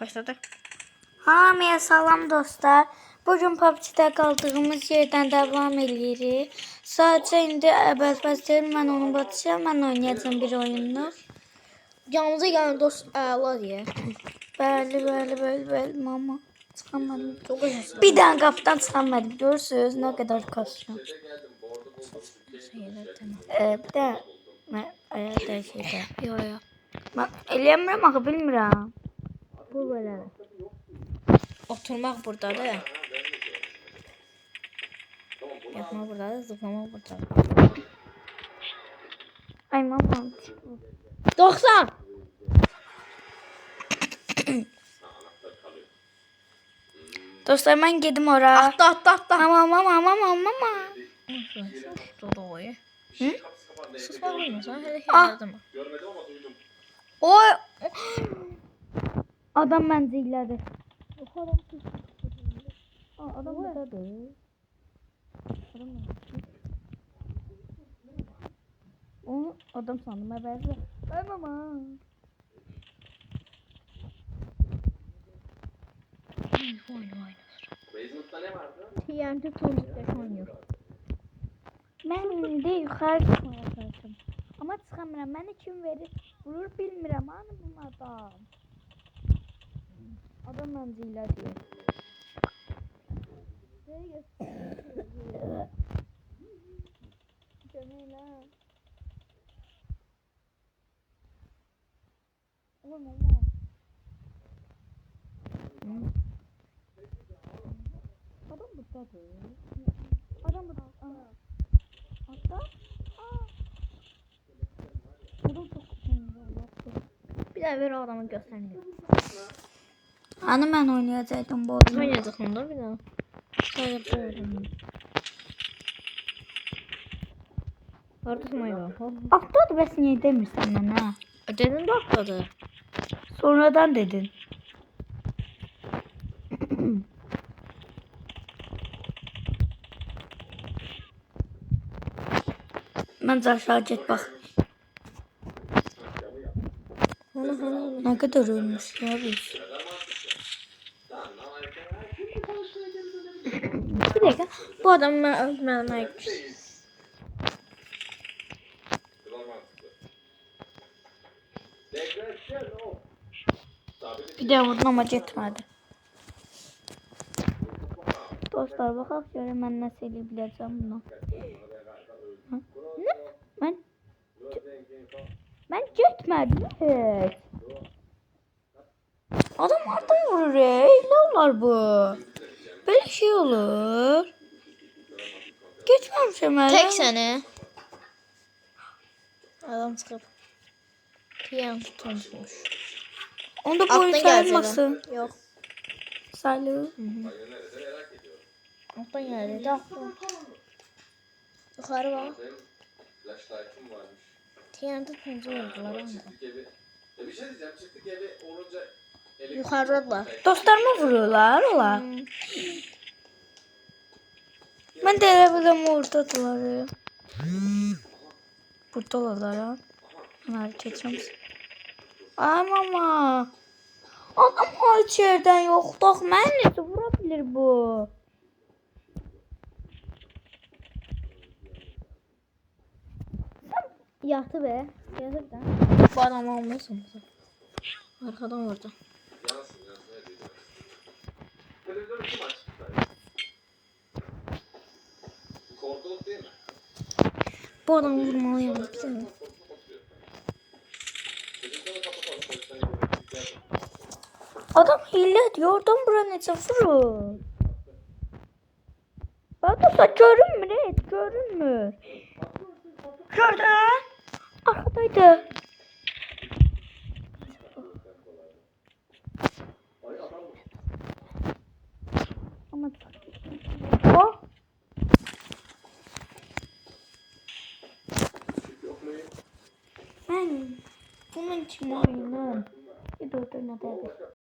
Başladı. Hamıya salam dostlar. Bugün PUBG-də qaldığımız yerdən davam edirik. Sadəcə indi əvvəl deyil, mən onu batacağım, mən oynayacağım bir oyununu. Yanımıza gelen dost ağla diye. Bəli, mama. Çıxamadım. Çok acısı. Bir dənə qapıdan çıxamadım. Görürsünüz nə qədər kasıyorum. Bir də mən dəyişəcəm. Yo. Mən eləyəmirəm axı, bilmirəm. Bu belə. Oturmak buradadır. Yatmak buradadır, zıplamak buradadır. Ay mama. 90. Dostlar mən gedim ora. Atla. Mama. Dolayı. Hı? Susma olmasa hele Ah. yardım. Oy. Adam məncə ilədi. Adam buradadır. Onu adam sandım əvvəlcə. Ay mama. Oyun. TNT Tombik'te oynuyor. Mən indi yuxarı çıxmağa çalışıyorum. Amma çıxamıram. Mənə kim verir? Vurur bilmirəm. Hani bu adam? Adam məncə ilədi. Köməklə. Oy mama. Adam buradadır. Adam burada. Hatta. Adam çok Bir daha ver o adamı göstermiyor. Hani mən oynayacaqdım bu oyunu. Oynadık onda bir daha. Sadece bu oyunu. Artık mayda. Atladı bəs niyə demirsən mənə? Dedin de atladı. Sonradan dedin. Məncə aşağı get bax. Nə qədər ölmüş ya biz. Bir dakika. Bu adamı ben öldürmeden gitmiştim. Bir də vurdum amma getmədi. Dostlar baxaq görək mən nəsə eləyə biləcəm bunu. Nə? Mən getmədim heç. Adam hardan vurur nə olar bu? Belə şey olur. Getməmişəm mən. Tek seni. Adam çıkıp. TNT tutmuş. Onda bu oyun sayılmasın. Yok. Sayılır. Alttan geldi. Alttan. Yukarı bak. TNT tutmucu oldular onda. Yukarıdalar. Dostlarımı vururlar olar. Mən də elə biləm oradadılar. Buradalar ha. Bunları keçirəm. Ay mama. Adam heç yerdən yoxdur. Mən necə vura bilir bu? Yatı be. Yatı da. Bu adam olmasın. Arkadan vurdu. Korkuluk değil mi? Bu adamı vurmalıyım bir tane. Adam hile diyor. Oradan bura necə vurur? Bak dostlar görünmür heç. Görünmür. Gördün? Arkadaydı. Ama o ben bunun için oyunum. Bir de orada ne dedi?